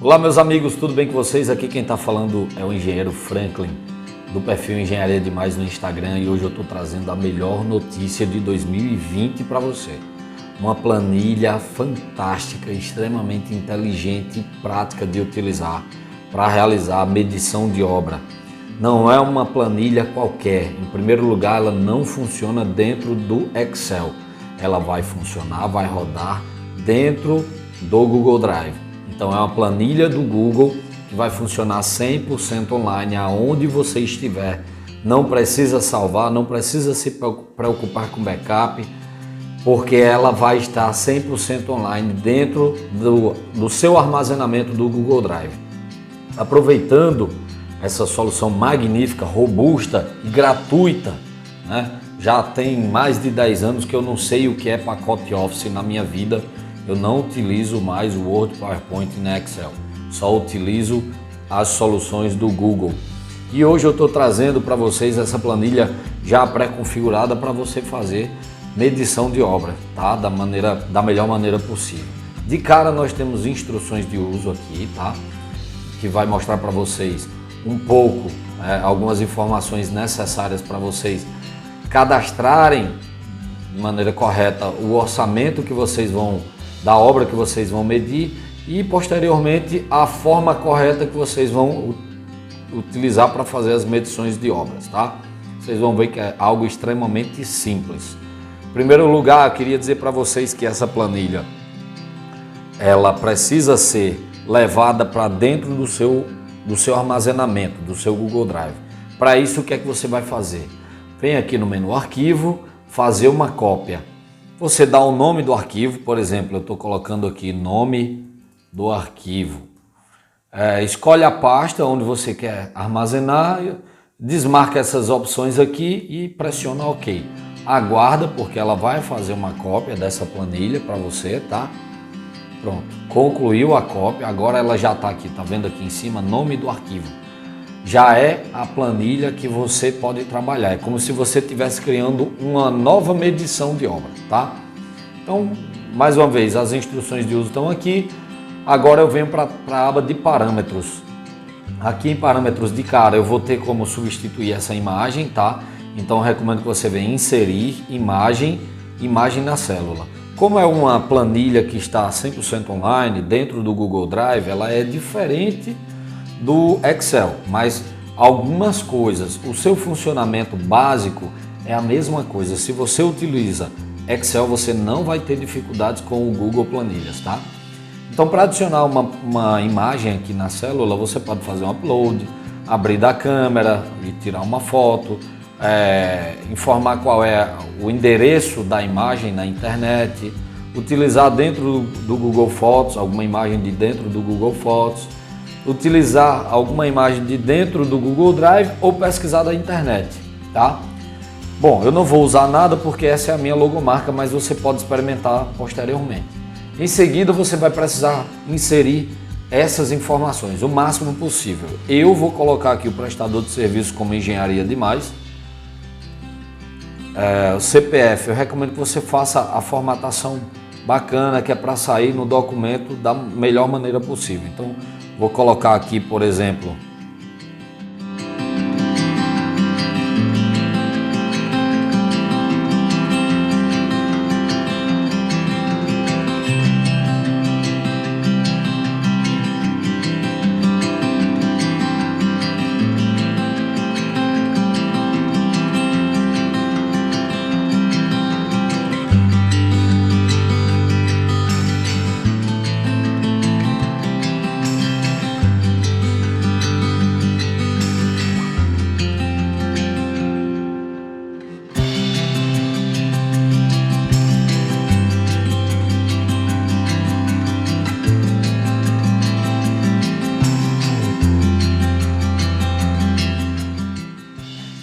Olá meus amigos, tudo bem com vocês? Aqui quem está falando é o engenheiro Franklin, do perfil Engenharia Demais no Instagram, e hoje eu estou trazendo a melhor notícia de 2020 para você. Uma planilha fantástica, extremamente inteligente e prática de utilizar para realizar a medição de obra. Não é uma planilha qualquer. Em primeiro lugar, ela não funciona dentro do Excel. Ela vai funcionar, vai rodar dentro do Google Drive. Então é uma planilha do Google que vai funcionar 100% online, aonde você estiver. Não precisa salvar, não precisa se preocupar com backup, porque ela vai estar 100% online dentro do seu armazenamento do Google Drive. Aproveitando essa solução magnífica, robusta e gratuita, né? Já tem mais de 10 anos que eu não sei o que é pacote Office na minha vida. Eu não utilizo mais o Word, PowerPoint e Excel, só utilizo as soluções do Google. E hoje eu estou trazendo para vocês essa planilha já pré-configurada para você fazer medição de obra, tá? Da melhor maneira possível. De cara nós temos instruções de uso aqui, tá? Que vai mostrar para vocês um pouco, algumas informações necessárias para vocês cadastrarem de maneira correta o orçamento que vocês vão da obra que vocês vão medir e posteriormente a forma correta que vocês vão utilizar para fazer as medições de obras, tá? Vocês vão ver que é algo extremamente simples. Em primeiro lugar, eu queria dizer para vocês que essa planilha ela precisa ser levada para dentro do seu armazenamento, do seu Google Drive. Para isso, o que é que você vai fazer? Vem aqui no menu Arquivo, fazer uma cópia. Você dá o nome do arquivo, por exemplo, eu estou colocando aqui nome do arquivo. Escolhe a pasta onde você quer armazenar, desmarca essas opções aqui e pressiona OK. Aguarda, porque ela vai fazer uma cópia dessa planilha para você, tá? Pronto, concluiu a cópia, agora ela já está aqui, tá vendo aqui em cima, nome do arquivo. Já é a planilha que você pode trabalhar, é como se você estivesse criando uma nova medição de obra, tá? Então, mais uma vez, as instruções de uso estão aqui. Agora eu venho para a aba de parâmetros. Aqui em parâmetros de cara eu vou ter como substituir essa imagem, tá? Então eu recomendo que você venha inserir imagem na célula. Como é uma planilha que está 100% online dentro do Google Drive, ela é diferente do Excel, mas algumas coisas, o seu funcionamento básico é a mesma coisa. Se você utiliza Excel, você não vai ter dificuldades com o Google Planilhas, tá? Então, para adicionar uma imagem aqui na célula, você pode fazer um upload, abrir da câmera e tirar uma foto, informar qual é o endereço da imagem na internet, utilizar dentro do Google Fotos, alguma imagem de dentro do Google Fotos, utilizar alguma imagem de dentro do Google Drive ou pesquisar da internet, tá? Bom, eu não vou usar nada porque essa é a minha logomarca, mas você pode experimentar posteriormente. Em seguida, você vai precisar inserir essas informações o máximo possível. Eu vou colocar aqui o prestador de serviço como Engenharia Demais. O CPF, eu recomendo que você faça a formatação bacana, que é para sair no documento da melhor maneira possível. Então, vou colocar aqui, por exemplo,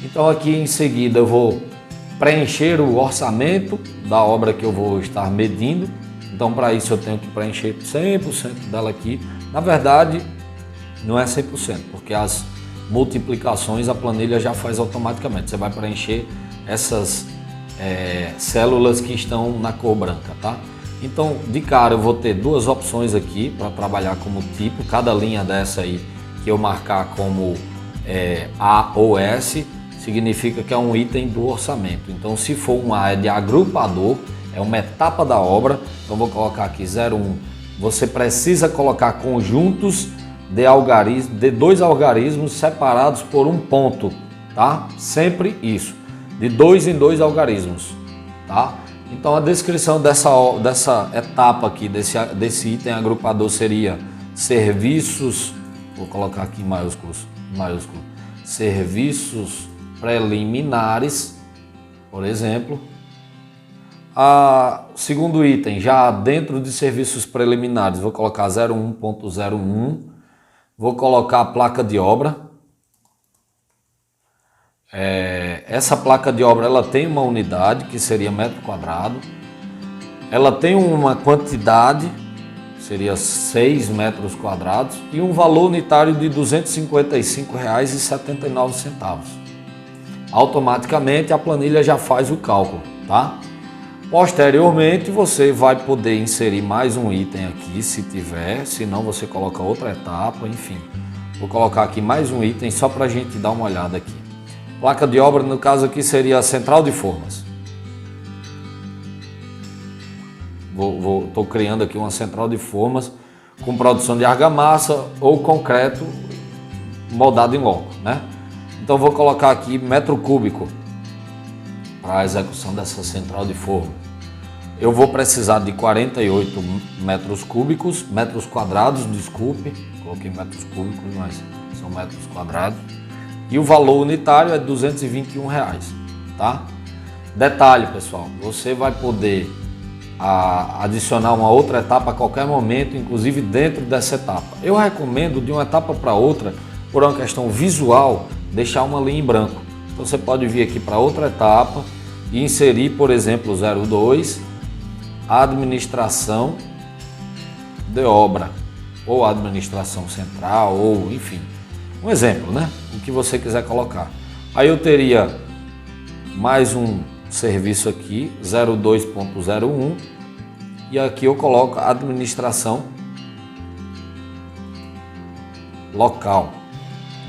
então aqui em seguida eu vou preencher o orçamento da obra que eu vou estar medindo. Então para isso eu tenho que preencher 100% dela aqui. Na verdade não é 100%, porque as multiplicações a planilha já faz automaticamente. Você vai preencher essas células que estão na cor branca, tá? Então, de cara, eu vou ter duas opções aqui para trabalhar como tipo. Cada linha dessa aí que eu marcar como A ou S, significa que é um item do orçamento. Então, se for um A é de agrupador, é uma etapa da obra. Então, vou colocar aqui 01. Você precisa colocar conjuntos de dois algarismos separados por um ponto, tá? Sempre isso, de 2 em 2 algarismos, tá? Então a descrição dessa etapa aqui, desse item agrupador seria serviços, vou colocar aqui em maiúsculo, serviços preliminares, por exemplo. Segundo item, já dentro de serviços preliminares, vou colocar 01.01, vou colocar a placa de obra. Essa placa de obra ela tem uma unidade que seria metro quadrado, ela tem uma quantidade, seria 6 metros quadrados, e um valor unitário de R$ 255,79. Automaticamente a planilha já faz o cálculo, tá? Posteriormente você vai poder inserir mais um item aqui, se tiver, se não você coloca outra etapa, enfim. Vou colocar aqui mais um item só para a gente dar uma olhada aqui. Placa de obra, no caso aqui, seria a central de formas. Estou criando aqui uma central de formas com produção de argamassa ou concreto moldado em loco, né? Então vou colocar aqui metro cúbico para a execução dessa central de formas. Eu vou precisar de 48 metros quadrados, desculpe, coloquei metros cúbicos, mas são metros quadrados. E o valor unitário é R$ 221, tá? Detalhe, pessoal, você vai poder adicionar uma outra etapa a qualquer momento, inclusive dentro dessa etapa. Eu recomendo de uma etapa para outra, por uma questão visual, deixar uma linha em branco. Então você pode vir aqui para outra etapa e inserir, por exemplo, 02, administração de obra, ou administração central, ou enfim. Um exemplo, né? O que você quiser colocar. Aí eu teria mais um serviço aqui, 02.01, e aqui eu coloco administração local.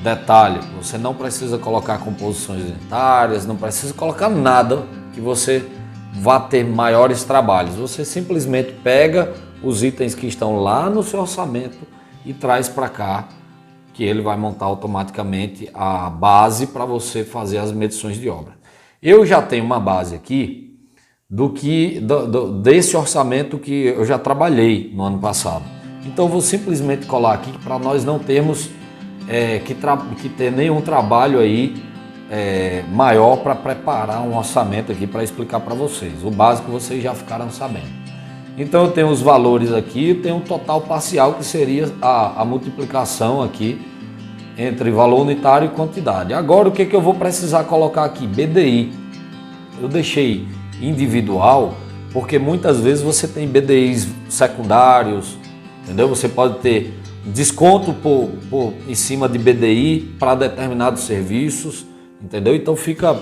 Detalhe, você não precisa colocar composições unitárias, não precisa colocar nada que você vá ter maiores trabalhos. Você simplesmente pega os itens que estão lá no seu orçamento e traz para cá, que ele vai montar automaticamente a base para você fazer as medições de obra. Eu já tenho uma base aqui desse orçamento que eu já trabalhei no ano passado. Então eu vou simplesmente colar aqui para nós não termos que ter nenhum trabalho aí maior para preparar um orçamento aqui para explicar para vocês. O básico vocês já ficaram sabendo. Então eu tenho os valores aqui, eu tenho um total parcial que seria a multiplicação aqui entre valor unitário e quantidade. Agora o que eu vou precisar colocar aqui? BDI. Eu deixei individual porque muitas vezes você tem BDIs secundários, entendeu? Você pode ter desconto em cima de BDI para determinados serviços, entendeu? Então fica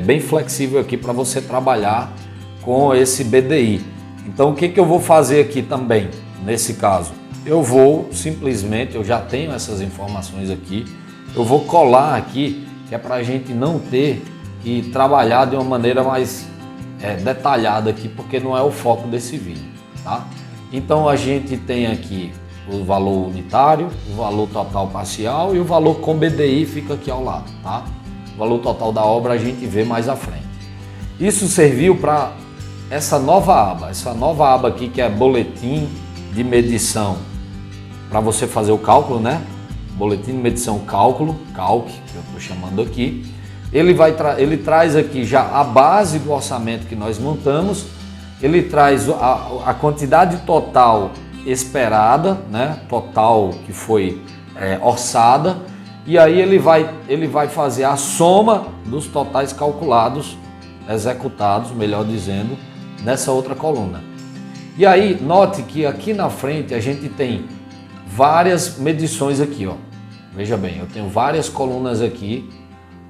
bem flexível aqui para você trabalhar com esse BDI. Então o que eu vou fazer aqui também, nesse caso? Eu vou simplesmente, eu já tenho essas informações aqui, eu vou colar aqui, que é para a gente não ter que trabalhar de uma maneira mais detalhada aqui, porque não é o foco desse vídeo, tá? Então a gente tem aqui o valor unitário, o valor total parcial e o valor com BDI fica aqui ao lado, tá? O valor total da obra a gente vê mais à frente. Isso serviu para essa nova aba aqui que é boletim de medição, para você fazer o cálculo, né? Boletim de medição cálculo, calc, que eu estou chamando aqui. Ele traz aqui já a base do orçamento que nós montamos, ele traz a quantidade total esperada, né? Total que foi orçada, e aí ele vai fazer a soma dos totais calculados, executados, melhor dizendo, nessa outra coluna. E aí, note que aqui na frente a gente tem várias medições aqui, ó. Veja bem, eu tenho várias colunas aqui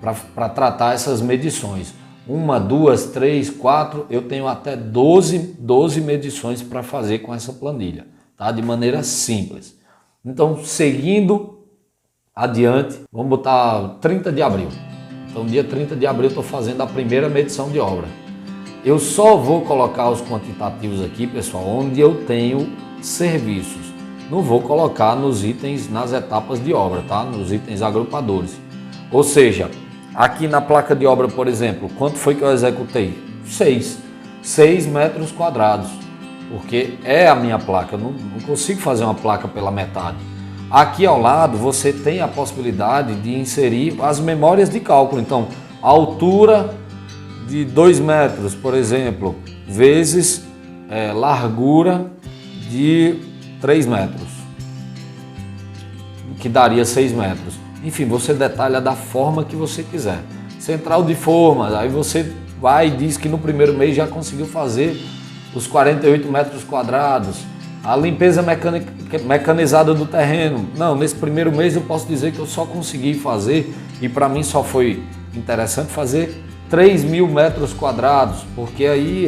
para tratar essas medições. uma, duas, três, quatro, eu tenho até 12 medições para fazer com essa planilha, tá? De maneira simples. Então, seguindo adiante, vamos botar 30 de abril. Então, dia 30 de abril eu estou fazendo a primeira medição de obra. Eu só vou colocar os quantitativos aqui, pessoal, onde eu tenho serviços. Não vou colocar nos itens, nas etapas de obra, tá? Nos itens agrupadores. Ou seja, aqui na placa de obra, por exemplo, quanto foi que eu executei? 6 metros quadrados, porque é a minha placa, eu não consigo fazer uma placa pela metade. Aqui ao lado você tem a possibilidade de inserir as memórias de cálculo. Então, a altura de 2 metros, por exemplo, vezes largura de 3 metros, que daria 6 metros. Enfim, você detalha da forma que você quiser. Central de formas, aí você vai e diz que no primeiro mês já conseguiu fazer os 48 metros quadrados. A limpeza mecanizada do terreno. Não, nesse primeiro mês eu posso dizer que eu só consegui fazer, e para mim só foi interessante fazer 3.000 metros quadrados, porque aí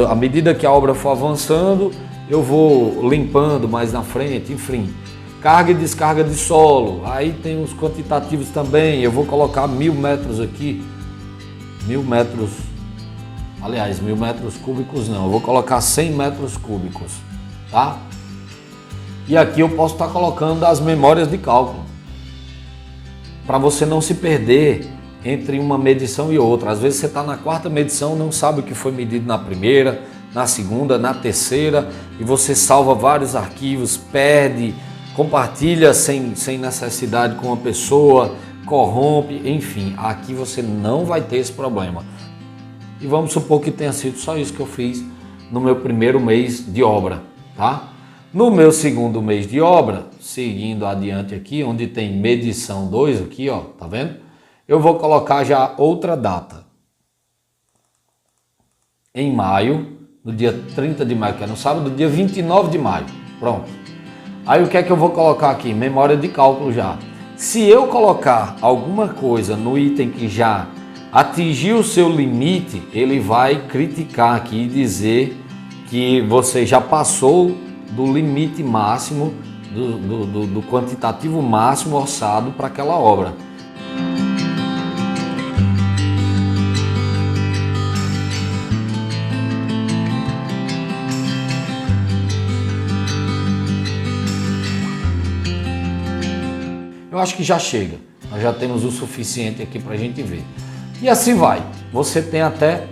à medida que a obra for avançando, eu vou limpando mais na frente, enfim. Carga e descarga de solo, aí tem os quantitativos também, eu vou colocar 1.000 metros aqui, 1.000 metros, aliás, 1.000 metros cúbicos não, eu vou colocar 100 metros cúbicos, tá? E aqui eu posso estar colocando as memórias de cálculo, para você não se perder entre uma medição e outra. Às vezes você está na quarta medição, não sabe o que foi medido na primeira, na segunda, na terceira, e você salva vários arquivos, perde, compartilha sem necessidade com uma pessoa, corrompe, enfim, aqui você não vai ter esse problema. E vamos supor que tenha sido só isso que eu fiz no meu primeiro mês de obra, tá? No meu segundo mês de obra, seguindo adiante aqui, onde tem medição 2 aqui, ó, tá vendo? Eu vou colocar já outra data. Em maio, no dia 30 de maio, que é no sábado, dia 29 de maio, pronto. Aí o que é que eu vou colocar aqui? Memória de cálculo já. Se eu colocar alguma coisa no item que já atingiu o seu limite, ele vai criticar aqui e dizer que você já passou do limite máximo, do quantitativo máximo orçado para aquela obra. Eu acho que já chega, nós já temos o suficiente aqui para a gente ver. E assim vai, você tem até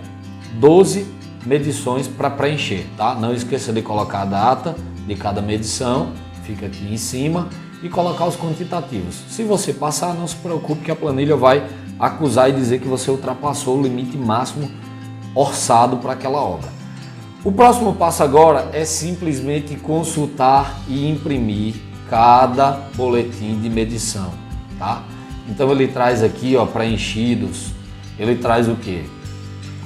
12 medições para preencher, tá? Não esqueça de colocar a data de cada medição, fica aqui em cima, e colocar os quantitativos. Se você passar, não se preocupe que a planilha vai acusar e dizer que você ultrapassou o limite máximo orçado para aquela obra. O próximo passo agora é simplesmente consultar e imprimir cada boletim de medição, tá? Então ele traz aqui, ó, preenchidos, ele traz o que?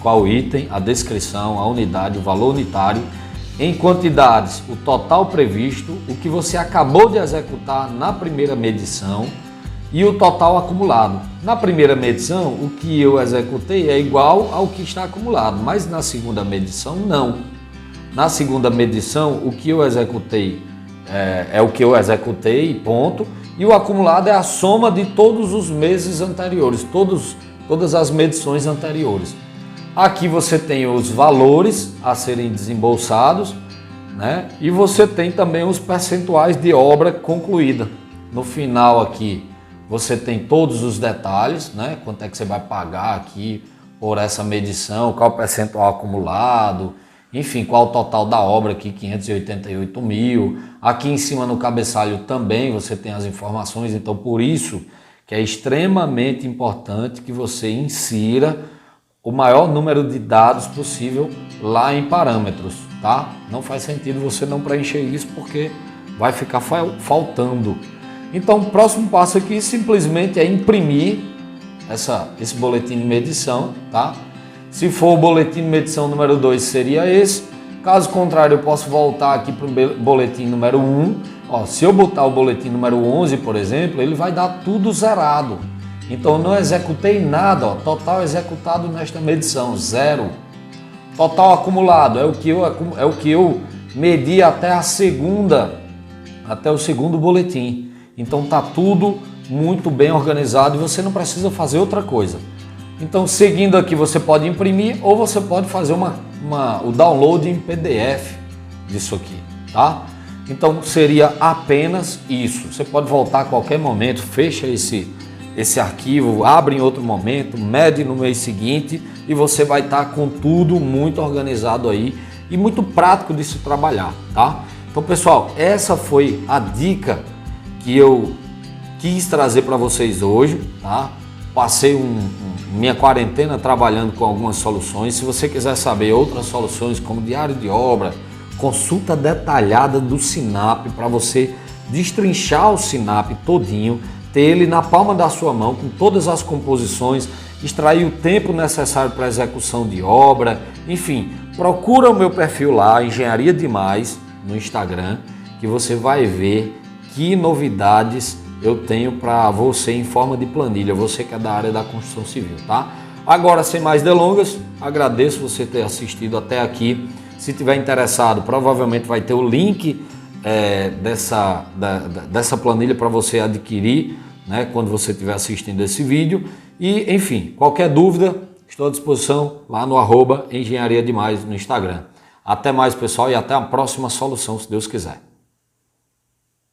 Qual item, a descrição, a unidade, o valor unitário, em quantidades, o total previsto, o que você acabou de executar na primeira medição e o total acumulado. Na primeira medição, o que eu executei é igual ao que está acumulado, mas na segunda medição, não. Na segunda medição, o que eu executei é o que eu executei, ponto, e o acumulado é a soma de todos os meses anteriores, todas as medições anteriores. Aqui você tem os valores a serem desembolsados, né? E você tem também os percentuais de obra concluída. No final aqui você tem todos os detalhes, né? Quanto é que você vai pagar aqui por essa medição, qual o percentual acumulado, enfim, qual o total da obra aqui, 588 mil. Aqui em cima no cabeçalho também você tem as informações, então por isso que é extremamente importante que você insira o maior número de dados possível lá em parâmetros, tá? Não faz sentido você não preencher isso porque vai ficar faltando. Então o próximo passo aqui simplesmente é imprimir esse boletim de medição, tá? Se for o boletim de medição número 2, seria esse. Caso contrário, eu posso voltar aqui para o boletim número 1. Ó, se eu botar o boletim número 11, por exemplo, ele vai dar tudo zerado. Então eu não executei nada, ó, total executado nesta medição, 0. Total acumulado é o que eu medi até o segundo boletim. Então tá tudo muito bem organizado e você não precisa fazer outra coisa. Então, seguindo aqui, você pode imprimir ou você pode fazer o download em PDF disso aqui, tá? Então seria apenas isso. Você pode voltar a qualquer momento, fecha esse arquivo, abre em outro momento, mede no mês seguinte e você vai estar com tudo muito organizado aí e muito prático de se trabalhar, tá? Então, pessoal, essa foi a dica que eu quis trazer para vocês hoje, tá? Passei minha quarentena trabalhando com algumas soluções. Se você quiser saber outras soluções como diário de obra, consulta detalhada do Sinap para você destrinchar o Sinap todinho, ter ele na palma da sua mão com todas as composições, extrair o tempo necessário para a execução de obra, enfim, procura o meu perfil lá, Engenharia Demais, no Instagram, que você vai ver que novidades eu tenho para você em forma de planilha, você que é da área da construção civil, tá? Agora, sem mais delongas, agradeço você ter assistido até aqui. Se tiver interessado, provavelmente vai ter o link dessa planilha para você adquirir, né, quando você estiver assistindo esse vídeo. E, enfim, qualquer dúvida, estou à disposição lá no @Engenharia Demais no Instagram. Até mais, pessoal, e até a próxima solução, se Deus quiser.